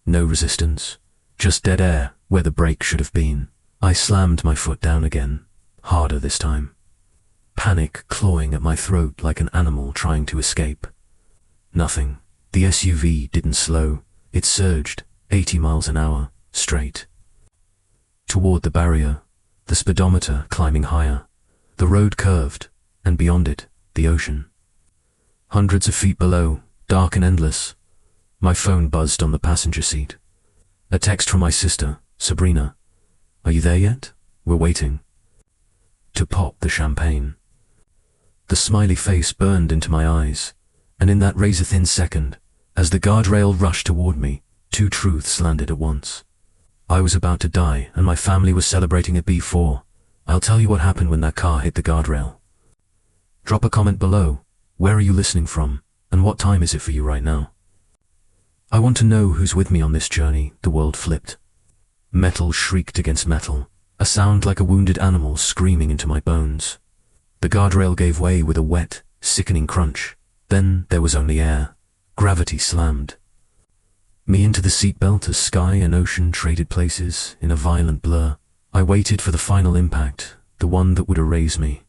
No resistance, just dead air where the brake should have been. I slammed my foot down again, harder this time. Panic clawing at my throat like an animal trying to escape. Nothing. The SUV didn't slow. It surged, 80 miles an hour, straight. Toward the barrier, the speedometer climbing higher. The road curved, and beyond it, the ocean. Hundreds of feet below, dark and endless. My phone buzzed on the passenger seat. A text from my sister, Sabrina. "Are you there yet? We're waiting." To pop the champagne. The smiley face burned into my eyes, and in that razor-thin second, as the guardrail rushed toward me, two truths landed at once. I was about to die, and my family was celebrating at B4. I'll tell you what happened when that car hit the guardrail. Drop a comment below. Where are you listening from, and what time is it for you right now? I want to know who's with me on this journey. The world flipped. Metal shrieked against metal, a sound like a wounded animal screaming into my bones. The guardrail gave way with a wet, sickening crunch. Then there was only air. Gravity slammed me into the seatbelt as sky and ocean traded places in a violent blur. I waited for the final impact, the one that would erase me.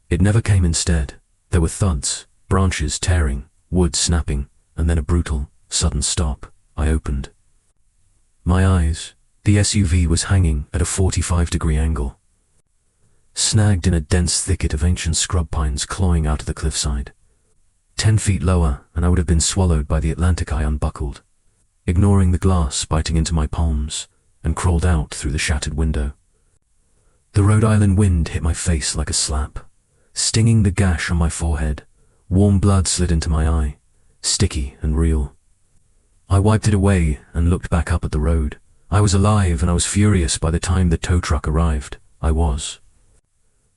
It never came instead. There were thuds, branches tearing, wood snapping, and then a brutal, sudden stop. I opened my eyes. The SUV was hanging at a 45-degree angle, snagged in a dense thicket of ancient scrub pines clawing out of the cliffside. 10 feet lower, and I would have been swallowed by the Atlantic. I unbuckled, ignoring the glass biting into my palms, and crawled out through the shattered window. The Rhode Island wind hit my face like a slap, stinging the gash on my forehead. Warm blood slid into my eye, sticky and real. I wiped it away and looked back up at the road. I was alive, and I was furious. By the time the tow truck arrived, I was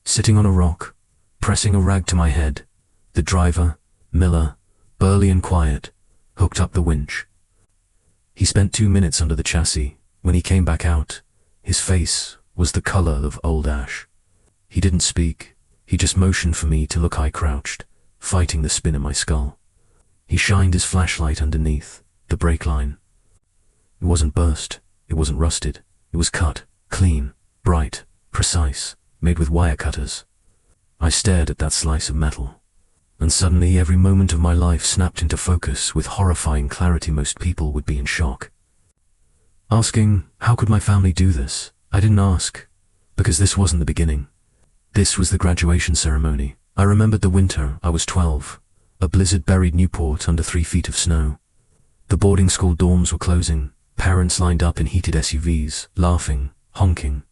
sitting on a rock, pressing a rag to my head. The driver, Miller, burly and quiet, hooked up the winch. He spent 2 minutes under the chassis. When he came back out, his face was the color of old ash. He didn't speak. He just motioned for me to look. I crouched, fighting the spin in my skull. He shined his flashlight underneath the brake line. It wasn't burst. It wasn't rusted. It was cut, clean, bright, precise, made with wire cutters. I stared at that slice of metal, and suddenly every moment of my life snapped into focus with horrifying clarity. Most people would be in shock, asking, how could my family do this? I didn't ask, because this wasn't the beginning. This was the graduation ceremony. I remembered the winter. I was 12. A blizzard buried Newport under 3 feet of snow. The boarding school dorms were closing. Parents lined up in heated SUVs, laughing, honking.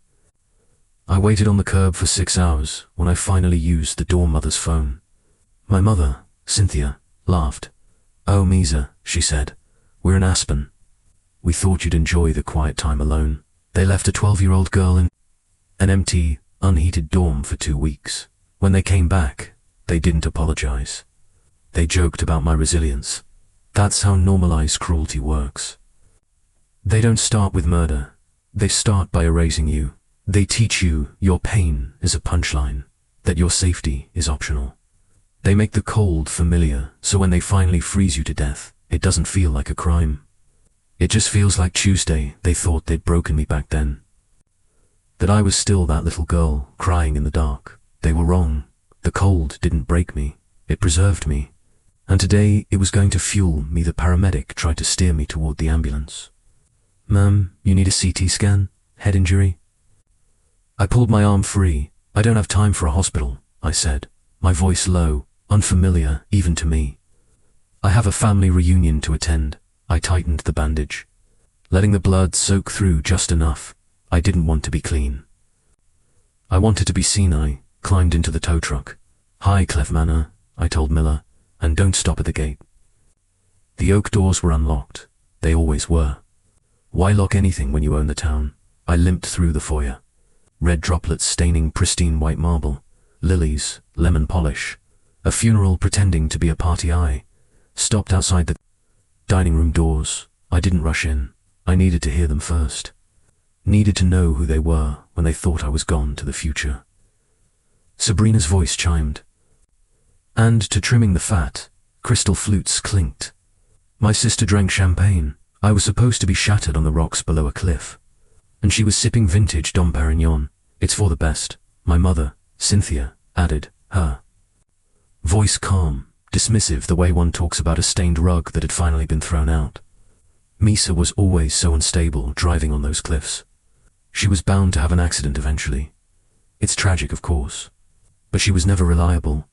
I waited on the curb for 6 hours when I finally used the dorm mother's phone. My mother, Cynthia, laughed. "Oh, Misa," she said, "we're in Aspen. We thought you'd enjoy the quiet time alone." They left a 12-year-old girl in an empty, unheated dorm for 2 weeks. When they came back, they didn't apologize. They joked about my resilience. That's how normalized cruelty works. They don't start with murder. They start by erasing you. They teach you your pain is a punchline, that your safety is optional. They make the cold familiar, so when they finally freeze you to death, it doesn't feel like a crime. It just feels like Tuesday. They thought they'd broken me back then, that I was still that little girl crying in the dark. They were wrong. The cold didn't break me. It preserved me. And today it was going to fuel me. The paramedic tried to steer me toward the ambulance. "Ma'am, you need a CT scan? Head injury?" I pulled my arm free. "I don't have time for a hospital," I said, my voice low, unfamiliar even to me. "I have a family reunion to attend." I tightened the bandage, letting the blood soak through just enough. I didn't want to be clean. I wanted to be seen. I climbed into the tow truck. "Hi, Clef Manor," I told Miller, "and don't stop at the gate." The oak doors were unlocked. They always were. Why lock anything when you own the town? I limped through the foyer. Red droplets staining pristine white marble, lilies, lemon polish, a funeral pretending to be a party. I stopped outside the dining room doors. I didn't rush in. I needed to hear them first. Needed to know who they were when they thought I was gone to the future. Sabrina's voice chimed. And to trimming the fat, crystal flutes clinked. My sister drank champagne, I was supposed to be shattered on the rocks below a cliff. And she was sipping vintage Dom Perignon. It's for the best, my mother, Cynthia, added, her voice calm, dismissive the way one talks about a stained rug that had finally been thrown out. Misa was always so unstable driving on those cliffs. She was bound to have an accident eventually. It's tragic, of course, but she was never reliable.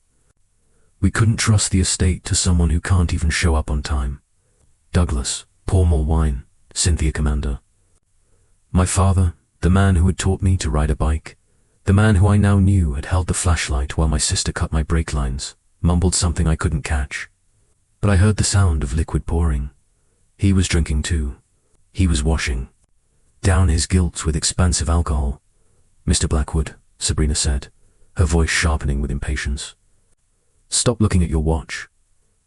We couldn't trust the estate to someone who can't even show up on time. Douglas, pour more wine, Cynthia commanded. My father, the man who had taught me to ride a bike, the man who I now knew had held the flashlight while my sister cut my brake lines, mumbled something I couldn't catch. But I heard the sound of liquid pouring. He was drinking too. He was washing down his guilt with expansive alcohol. Mr. Blackwood, Sabrina said, her voice sharpening with impatience. Stop looking at your watch.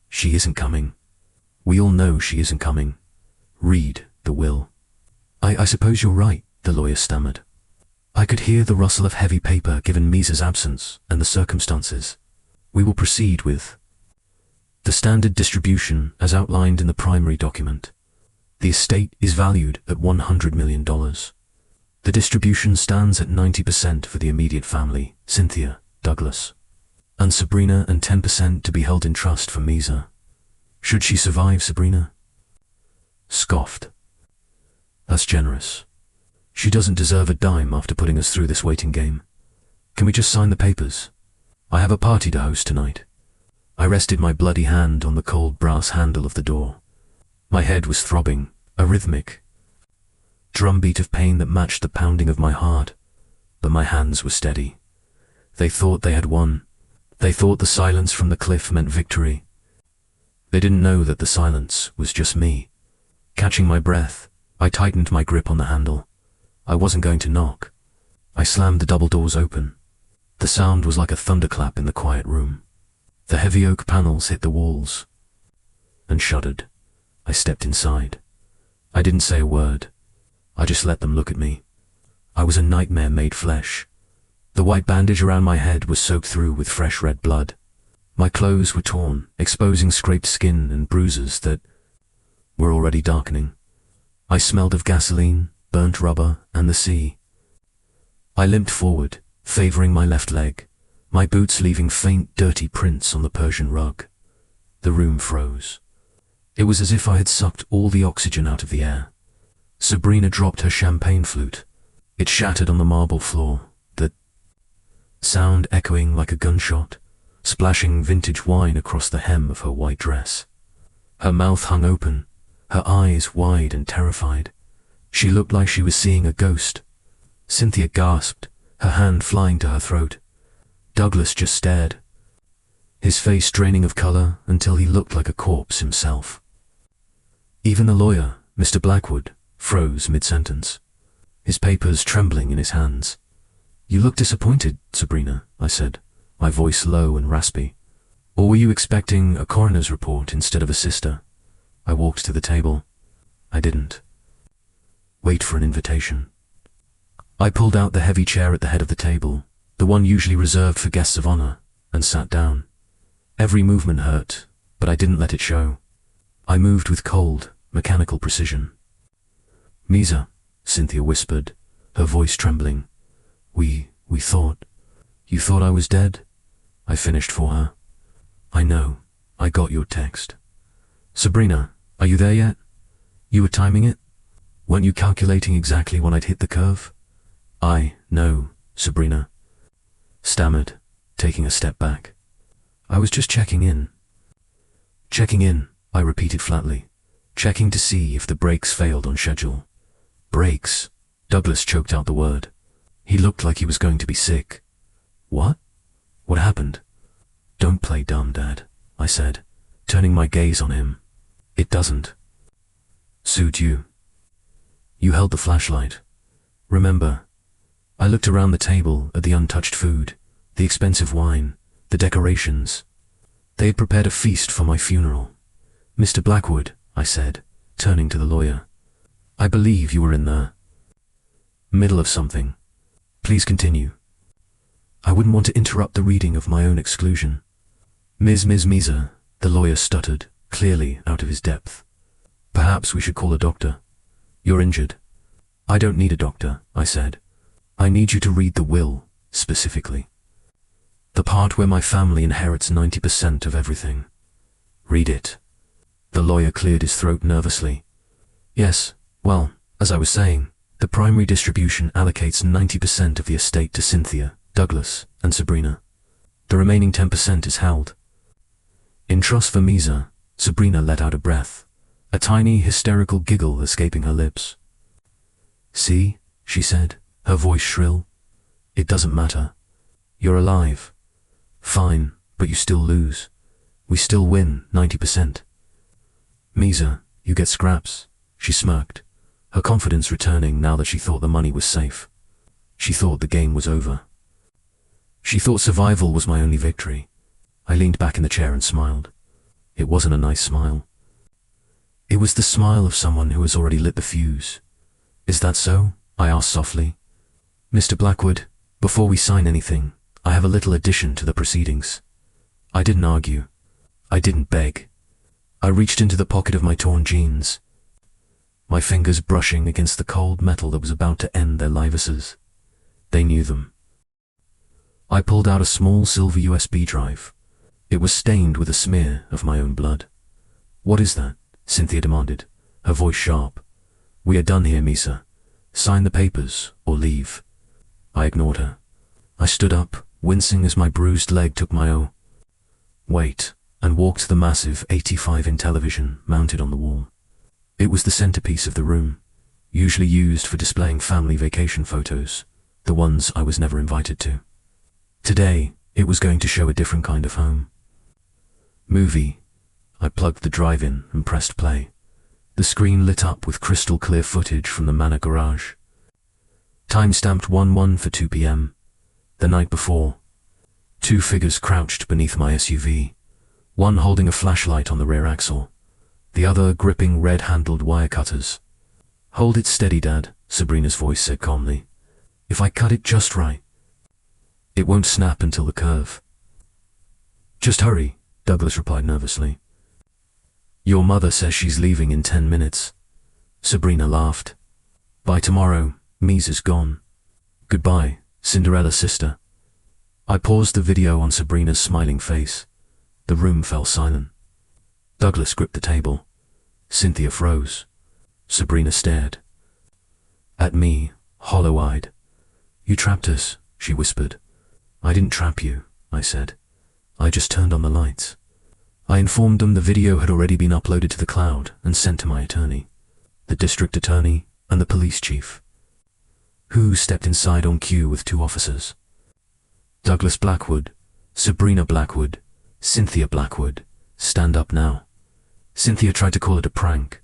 She isn't coming. We all know she isn't coming. Read the will. I suppose you're right, the lawyer stammered. I could hear the rustle of heavy paper given Misa's absence and the circumstances. We will proceed with the standard distribution as outlined in the primary document. The estate is valued at $100 million. The distribution stands at 90% for the immediate family, Cynthia, Douglas, and Sabrina, and 10% to be held in trust for Misa. Should she survive, Sabrina? Scoffed. That's generous. She doesn't deserve a dime after putting us through this waiting game. Can we just sign the papers? I have a party to host tonight. I rested my bloody hand on the cold brass handle of the door. My head was throbbing, a rhythmic drumbeat of pain that matched the pounding of my heart, but my hands were steady. They thought they had won. They thought the silence from the cliff meant victory. They didn't know that the silence was just me. Catching my breath, I tightened my grip on the handle. I wasn't going to knock. I slammed the double doors open. The sound was like a thunderclap in the quiet room. The heavy oak panels hit the walls and shuddered. I stepped inside. I didn't say a word. I just let them look at me. I was a nightmare made flesh. The white bandage around my head was soaked through with fresh red blood. My clothes were torn, exposing scraped skin and bruises that were already darkening. I smelled of gasoline, burnt rubber, and the sea. I limped forward, favoring my left leg, my boots leaving faint, dirty prints on the Persian rug. The room froze. It was as if I had sucked all the oxygen out of the air. Sabrina dropped her champagne flute. It shattered on the marble floor, the sound echoing like a gunshot, splashing vintage wine across the hem of her white dress. Her mouth hung open, her eyes wide and terrified. She looked like she was seeing a ghost. Cynthia gasped, her hand flying to her throat. Douglas just stared, his face draining of color until he looked like a corpse himself. Even the lawyer, Mr. Blackwood, froze mid-sentence, his papers trembling in his hands. You look disappointed, Sabrina, I said, my voice low and raspy. Or were you expecting a coroner's report instead of a sister? I walked to the table. I didn't wait for an invitation. I pulled out the heavy chair at the head of the table, the one usually reserved for guests of honor, and sat down. Every movement hurt, but I didn't let it show. I moved with cold, mechanical precision. Misa, Cynthia whispered, her voice trembling. We thought. You thought I was dead? I finished for her. I know. I got your text. Sabrina, are you there yet? You were timing it? Weren't you calculating exactly when I'd hit the curve? No, Sabrina stammered, taking a step back. I was just checking in. Checking in, I repeated flatly, checking to see if the brakes failed on schedule. Brakes? Douglas choked out the word. He looked like he was going to be sick. What? What happened? Don't play dumb, Dad, I said, turning my gaze on him. It doesn't suit you. You held the flashlight. Remember, I looked around the table at the untouched food, the expensive wine, the decorations. They had prepared a feast for my funeral. Mr. Blackwood, I said, turning to the lawyer. I believe you were in the middle of something. Please continue. I wouldn't want to interrupt the reading of my own exclusion. Ms. Misa, the lawyer stuttered, clearly out of his depth. Perhaps we should call a doctor. You're injured. I don't need a doctor, I said. I need you to read the will, specifically. The part where my family inherits 90% of everything. Read it. The lawyer cleared his throat nervously. Yes, well, as I was saying, the primary distribution allocates 90% of the estate to Cynthia, Douglas, and Sabrina. The remaining 10% is held in trust for Misa. Sabrina let out a breath, a tiny hysterical giggle escaping her lips. See, she said, her voice shrill. It doesn't matter. You're alive. Fine, but you still lose. We still win 90%. Misa, you get scraps, she smirked, her confidence returning now that she thought the money was safe. She thought the game was over. She thought survival was my only victory. I leaned back in the chair and smiled. It wasn't a nice smile. It was the smile of someone who has already lit the fuse. Is that so? I asked softly. Mr. Blackwood, before we sign anything, I have a little addition to the proceedings. I didn't argue. I didn't beg. I reached into the pocket of my torn jeans, my fingers brushing against the cold metal that was about to end their livices. They knew them. I pulled out a small silver USB drive. It was stained with a smear of my own blood. What is that? Cynthia demanded, her voice sharp. We are done here, Misa. Sign the papers or leave. I ignored her. I stood up, wincing as my bruised leg took my weight, and walked to the massive 85-inch television mounted on the wall. It was the centerpiece of the room, usually used for displaying family vacation photos, the ones I was never invited to. Today, it was going to show a different kind of home. Movie. I plugged the drive in and pressed play. The screen lit up with crystal clear footage from the Manor garage. Time stamped 1:1 for 2 p.m. The night before. Two figures crouched beneath my SUV, one holding a flashlight on the rear axle, the other gripping red-handled wire cutters. Hold it steady, Dad, Sabrina's voice said calmly. If I cut it just right, it won't snap until the curve. Just hurry, Douglas replied nervously. Your mother says she's leaving in 10 minutes. Sabrina laughed. By tomorrow, Misa's gone. Goodbye, Cinderella's sister. I paused the video on Sabrina's smiling face. The room fell silent. Douglas gripped the table. Cynthia froze. Sabrina stared at me, hollow-eyed. You trapped us, she whispered. I didn't trap you, I said. I just turned on the lights. I informed them the video had already been uploaded to the cloud and sent to my attorney, the district attorney, and the police chief, who stepped inside on cue with 2 officers. Douglas Blackwood, Sabrina Blackwood, Cynthia Blackwood, stand up now. Cynthia tried to call it a prank.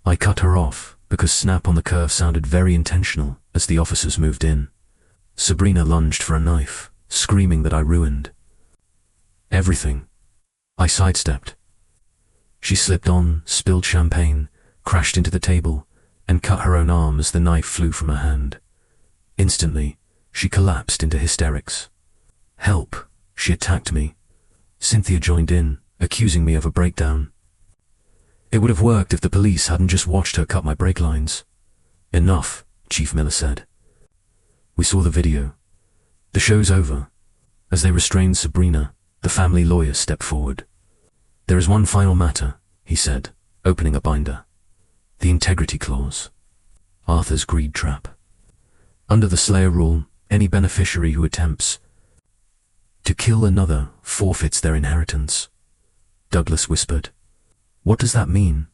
I cut her off because snap on the curve sounded very intentional as the officers moved in. Sabrina lunged for a knife, screaming that I ruined everything. I sidestepped. She slipped on, spilled champagne, crashed into the table, and cut her own arm as the knife flew from her hand. Instantly, she collapsed into hysterics. Help! She attacked me. Cynthia joined in, accusing me of a breakdown. It would have worked if the police hadn't just watched her cut my brake lines. Enough, Chief Miller said. We saw the video. The show's over. As they restrained Sabrina, the family lawyer stepped forward. There is one final matter, he said, opening a binder. The integrity clause. Arthur's greed trap. Under the Slayer rule, any beneficiary who attempts to kill another forfeits their inheritance. Douglas whispered. What does that mean?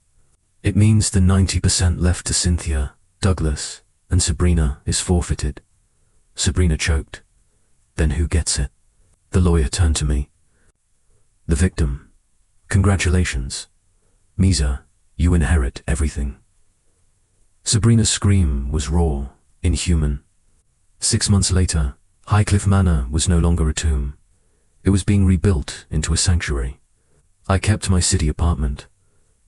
It means the 90% left to Cynthia, Douglas, and Sabrina is forfeited. Sabrina choked. Then who gets it? The lawyer turned to me. The victim. Congratulations. Misa, you inherit everything. Sabrina's scream was raw, inhuman. 6 months later, Highcliffe Manor was no longer a tomb. It was being rebuilt into a sanctuary. I kept my city apartment.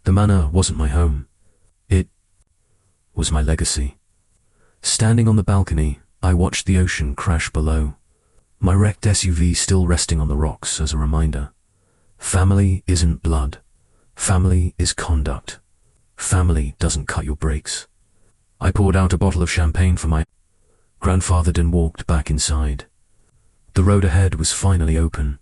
The manor wasn't my home. It was my legacy. Standing on the balcony, I watched the ocean crash below, my wrecked SUV still resting on the rocks as a reminder. Family isn't blood. Family is conduct. Family doesn't cut your brakes. I poured out a bottle of champagne for my grandfather and walked back inside. The road ahead was finally open.